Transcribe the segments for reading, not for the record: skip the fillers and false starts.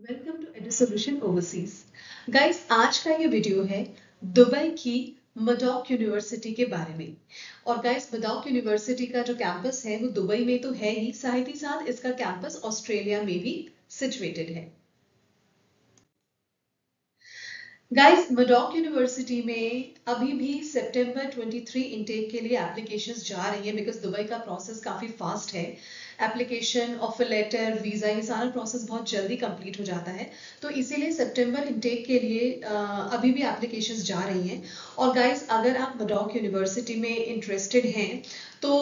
Welcome to Edusolution Overseas. Guys, आज का ये वीडियो है दुबई की मडॉक यूनिवर्सिटी के बारे में। और गाइस, मडॉक यूनिवर्सिटी का जो कैंपस है वो दुबई में तो है ही, साथ ही साथ इसका कैंपस ऑस्ट्रेलिया में भी सिचुएटेड है। गाइस, मडॉक यूनिवर्सिटी में अभी भी सितंबर 23 इनटेक के लिए एप्लीकेशंस जा रही है, बिकॉज दुबई का प्रोसेस काफ़ी फास्ट है। एप्लीकेशन, ऑफर लेटर, वीज़ा, ये सारा प्रोसेस बहुत जल्दी कंप्लीट हो जाता है। तो इसीलिए सितंबर इनटेक के लिए अभी भी एप्लीकेशंस जा रही हैं। और गाइस, अगर आप मडॉक यूनिवर्सिटी में इंटरेस्टेड हैं तो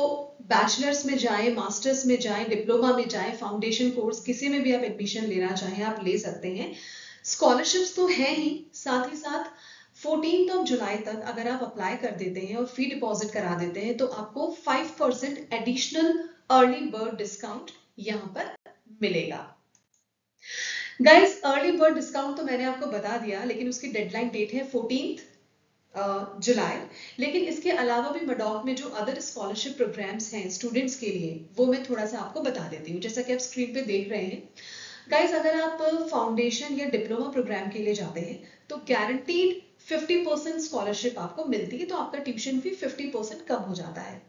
बैचलर्स में जाएं, मास्टर्स में जाएं, डिप्लोमा में जाएं, फाउंडेशन कोर्स किसी में भी आप एडमिशन लेना चाहें आप ले सकते हैं। स्कॉलरशिप्स तो है ही, साथ ही साथ 14 जुलाई तक अगर आप अप्लाई कर देते हैं और फी डिपॉजिट करा देते हैं तो आपको 5% एडिशनल अर्ली बर्ड डिस्काउंट यहां पर मिलेगा। गाइस, अर्ली बर्ड डिस्काउंट तो मैंने आपको बता दिया, लेकिन उसकी डेडलाइन डेट है 14 जुलाई। लेकिन इसके अलावा भी मडॉक में जो अदर स्कॉलरशिप प्रोग्राम्स हैं स्टूडेंट्स के लिए, वो मैं थोड़ा सा आपको बता देती हूँ। जैसा कि आप स्क्रीन पे देख रहे हैं गाइस, अगर आप फाउंडेशन या डिप्लोमा प्रोग्राम के लिए जाते हैं तो गारंटीड 50% स्कॉलरशिप आपको मिलती है, तो आपका ट्यूशन फी 50% कम हो जाता है।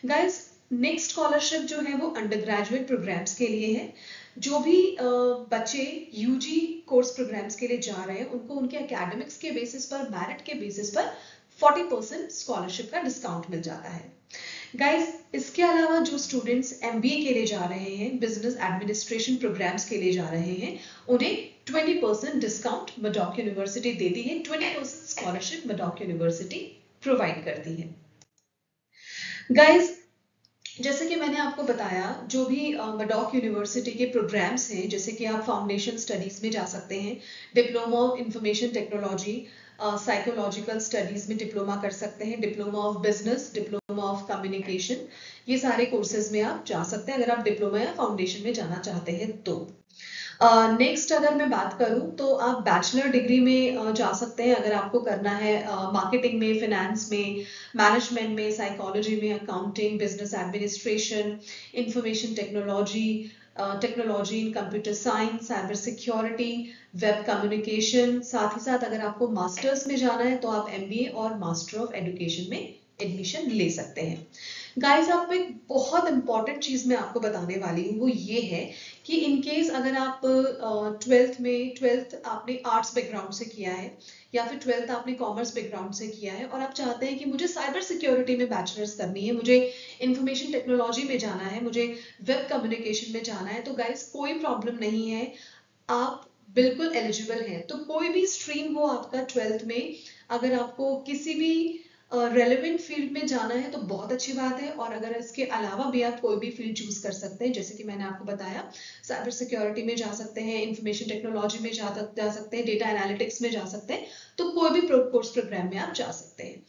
गाइस, नेक्स्ट स्कॉलरशिप जो है वो अंडर ग्रेजुएट प्रोग्राम्स के लिए है। जो भी बच्चे यूजी कोर्स प्रोग्राम्स के लिए जा रहे हैं उनको उनके एकेडमिक्स के बेसिस पर, मेरिट के बेसिस पर 40% स्कॉलरशिप का डिस्काउंट मिल जाता है। गाइस, इसके अलावा जो स्टूडेंट्स एमबीए के लिए जा रहे हैं, बिजनेस एडमिनिस्ट्रेशन प्रोग्राम्स के लिए जा रहे हैं, उन्हें 20% डिस्काउंट मडॉक यूनिवर्सिटी देती है। 20% स्कॉलरशिप मडॉक यूनिवर्सिटी प्रोवाइड करती है। गाइस, जैसे कि मैंने आपको बताया, जो भी मडॉक यूनिवर्सिटी के प्रोग्राम्स हैं, जैसे कि आप फाउंडेशन स्टडीज में जा सकते हैं, diploma of information technology, psychological studies में डिप्लोमा कर सकते हैं, diploma of business, diploma of communication, ये सारे कोर्सेज में आप जा सकते हैं अगर आप डिप्लोमा या फाउंडेशन में जाना चाहते हैं तो। नेक्स्ट अगर मैं बात करूं तो आप बैचलर डिग्री में जा सकते हैं अगर आपको करना है मार्केटिंग में, फिनेंस में, मैनेजमेंट में, साइकोलॉजी में, accounting, business administration, information technology, technology in computer science, cyber security, web communication. साथ ही साथ अगर आपको मास्टर्स में जाना है तो आप एमबीए और मास्टर ऑफ एजुकेशन में एडमिशन ले सकते हैं। गाइस, आपको एक बहुत इंपॉर्टेंट चीज मैं आपको बताने वाली हूँ, वो ये है कि इन केस अगर आप ट्वेल्थ आपने आर्ट्स बैकग्राउंड से किया है या फिर ट्वेल्थ आपने कॉमर्स बैकग्राउंड से किया है और आप चाहते हैं कि मुझे साइबर सिक्योरिटी में बैचलर्स करनी है, मुझे इंफॉर्मेशन टेक्नोलॉजी में जाना है, मुझे वेब कम्युनिकेशन में जाना है, तो गाइस कोई प्रॉब्लम नहीं है, आप बिल्कुल एलिजिबल हैं। तो कोई भी स्ट्रीम हो आपका ट्वेल्थ में, अगर आपको किसी भी रेलेवेंट फील्ड में जाना है तो बहुत अच्छी बात है। और अगर इसके अलावा भी आप कोई भी फील्ड चूज कर सकते हैं, जैसे कि मैंने आपको बताया, साइबर सिक्योरिटी में जा सकते हैं, इंफॉर्मेशन टेक्नोलॉजी में जा सकते हैं, डेटा एनालिटिक्स में जा सकते हैं, तो कोई भी कोर्स प्रोग्राम में आप जा सकते हैं।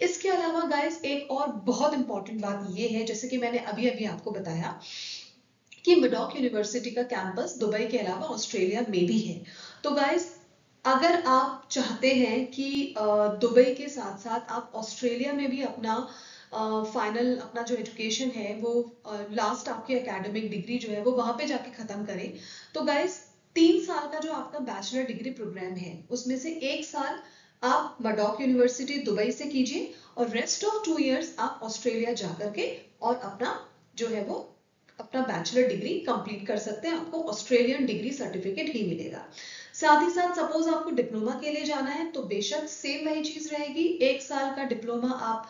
इसके अलावा गाइस, एक और बहुत इंपॉर्टेंट बात ये है, जैसे कि मैंने अभी अभी आपको बताया कि मडॉक यूनिवर्सिटी का कैंपस दुबई के अलावा ऑस्ट्रेलिया में भी है। तो गाइस, अगर आप चाहते हैं कि दुबई के साथ साथ आप ऑस्ट्रेलिया में भी अपना फाइनल अपना जो एजुकेशन है वो लास्ट आपकी एकेडमिक डिग्री जो है वो वहां पे जाके खत्म करें, तो गाइस 3 साल का जो आपका बैचलर डिग्री प्रोग्राम है उसमें से 1 साल आप मडॉक यूनिवर्सिटी दुबई से कीजिए और रेस्ट ऑफ 2 इयर्स आप ऑस्ट्रेलिया जाकर के और अपना जो है वो अपना बैचलर डिग्री कंप्लीट कर सकते हैं। आपको ऑस्ट्रेलियन डिग्री सर्टिफिकेट ही मिलेगा। साथ ही साथ सपोज आपको डिप्लोमा के लिए जाना है तो बेशक सेम वही चीज रहेगी, 1 साल का डिप्लोमा आप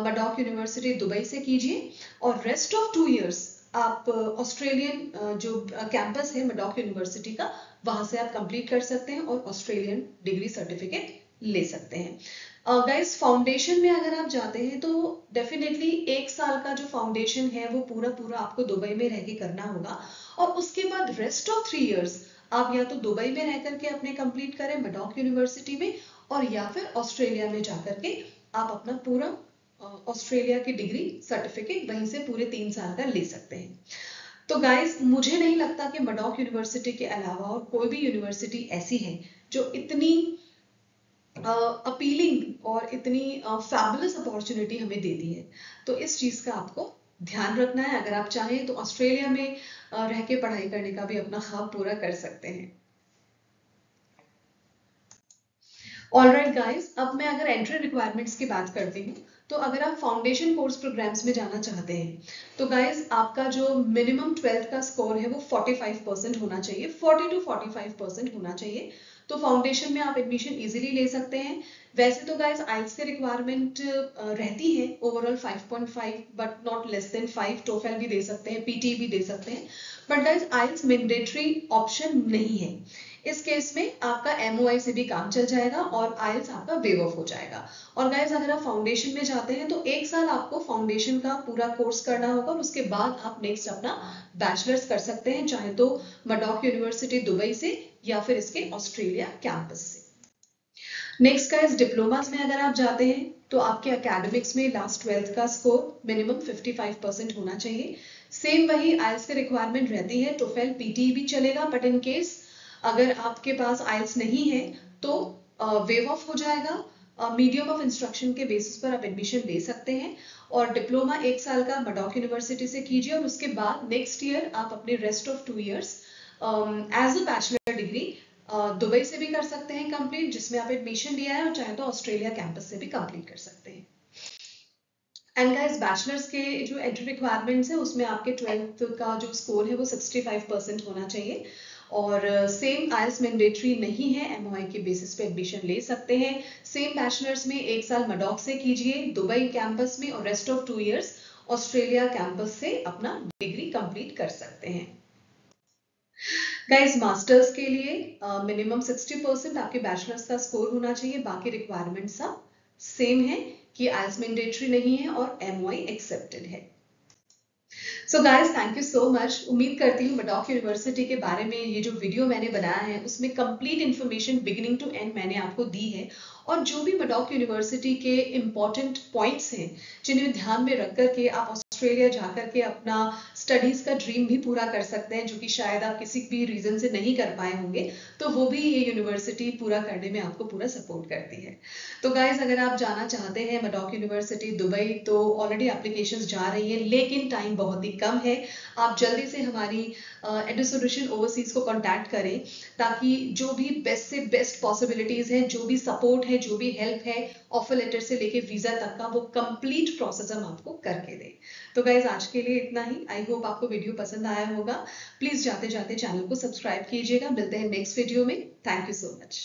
मडॉक यूनिवर्सिटी दुबई से कीजिए और रेस्ट ऑफ 2 इयर्स आप ऑस्ट्रेलियन जो कैंपस है मडॉक यूनिवर्सिटी का, वहां से आप कंप्लीट कर सकते हैं और ऑस्ट्रेलियन डिग्री सर्टिफिकेट ले सकते हैं। गाइस, फाउंडेशन में अगर आप जाते हैं तो डेफिनेटली 1 साल का जो फाउंडेशन है वो पूरा पूरा आपको दुबई में रह के करना होगा और उसके बाद रेस्ट ऑफ 3 इयर्स आप या तो दुबई में रह करके अपने कंप्लीट करें मडॉक यूनिवर्सिटी में, और या फिर ऑस्ट्रेलिया में जाकर के आप अपना पूरा ऑस्ट्रेलिया की डिग्री सर्टिफिकेट वहीं से पूरे 3 साल का ले सकते हैं। तो गाइस, मुझे नहीं लगता कि मडॉक यूनिवर्सिटी के अलावा और कोई भी यूनिवर्सिटी ऐसी है जो इतनी अपीलिंग और इतनी फैबुलस अपॉर्चुनिटी हमें देती है। तो इस चीज का आपको ध्यान रखना है। अगर आप चाहें तो ऑस्ट्रेलिया में रह के पढ़ाई करने का भी अपना ख्वाब पूरा कर सकते हैं। ऑलराइट गाइस, अब मैं अगर एंट्री रिक्वायरमेंट्स की बात करती हूँ, तो अगर आप फाउंडेशन कोर्स प्रोग्राम्स में जाना चाहते हैं तो गाइस आपका जो मिनिमम 12th का स्कोर है वो 45% होना चाहिए, 40 to 45% होना चाहिए। तो फाउंडेशन में आप एडमिशन इजीली ले सकते हैं। वैसे तो गाइस आइल्स की रिक्वायरमेंट रहती है overall 5.5 but not less than 5, TOEFL भी दे सकते हैं, पीटी भी दे सकते हैं, but guys IELTS mandatory option नहीं है। इस केस में आपका एमओआई से भी काम चल जाएगा और आइल्स आपका वेव ऑफ हो जाएगा। और गाइस अगर आप फाउंडेशन में जाते हैं तो एक साल आपको फाउंडेशन का पूरा कोर्स करना होगा और उसके बाद आप नेक्स्ट अपना बैचलर्स कर सकते हैं, चाहे तो मडॉक यूनिवर्सिटी दुबई से या फिर इसके ऑस्ट्रेलिया कैंपस से। नेक्स्ट गाइस डिप्लोमास में अगर आप जाते हैं तो आपके एकेडमिक्स में लास्ट 12th का स्कोर मिनिमम 55% होना चाहिए। सेम वही आइल्स की रिक्वायरमेंट रहती है, टोफेल पीटी भी चलेगा, बट इन केस अगर आपके पास आइल्स नहीं है तो वेव ऑफ हो जाएगा। मीडियम ऑफ इंस्ट्रक्शन के बेसिस पर आप एडमिशन ले सकते हैं और डिप्लोमा एक साल का मडॉक यूनिवर्सिटी से कीजिए और उसके बाद नेक्स्ट ईयर आप अपने rest of 2 years as a bachelor degree Dubai से भी कर सकते हैं कंप्लीट, जिसमें आप एडमिशन लिया है, और चाहे तो ऑस्ट्रेलिया कैंपस से भी कंप्लीट कर सकते हैं। एंड गाइस बैचलर्स के जो एंट्री रिक्वायरमेंट्स है उसमें आपके 12th का जो स्कोर है वो 65% होना चाहिए और सेम आइल्स मैंडेटरी नहीं है, एमओआई के बेसिस पे एडमिशन ले सकते हैं। सेम बैचलर्स में एक साल मडॉक से कीजिए दुबई कैंपस में और rest of 2 years Australia campus से अपना डिग्री कंप्लीट कर सकते हैं। गाइस मास्टर्स के लिए मिनिमम 60% आपके बैचलर्स का स्कोर होना चाहिए, बाकी रिक्वायरमेंट सब सेम है कि आइल्स मैंडेटरी नहीं है और एमओआई एक्सेप्टेड है। So guys thank you so much. उम्मीद करती हूँ मडॉक यूनिवर्सिटी के बारे में ये जो वीडियो मैंने बनाया है उसमें complete information beginning to end मैंने आपको दी है और जो भी मडॉक यूनिवर्सिटी के इम्पॉर्टेंट पॉइंट्स हैं जिन्हें ध्यान में रख करके आप ऑस्ट्रेलिया जाकर के अपना स्टडीज का ड्रीम भी पूरा कर सकते हैं, जो कि शायद आप किसी भी रीजन से नहीं कर पाए होंगे, तो वो भी ये यूनिवर्सिटी पूरा करने में आपको पूरा सपोर्ट करती है। तो गाइज अगर आप जाना चाहते हैं मडॉक यूनिवर्सिटी दुबई तो ऑलरेडी एप्लीकेशंस जा रही हैं, लेकिन टाइम बहुत ही कम है। आप जल्दी से हमारी एडुसोल्यूशन ओवरसीज को कांटेक्ट करें ताकि जो भी बेस्ट से बेस्ट पॉसिबिलिटीज हैं, जो भी सपोर्ट है, जो भी हेल्प है, ऑफर लेटर से लेके वीजा तक का वो कंप्लीट प्रोसेस हम आपको करके दें। तो गाइज आज के लिए इतना ही। आई होप आपको वीडियो पसंद आया होगा। प्लीज जाते जाते चैनल को सब्सक्राइब कीजिएगा। मिलते हैं नेक्स्ट वीडियो में। Thank you so much.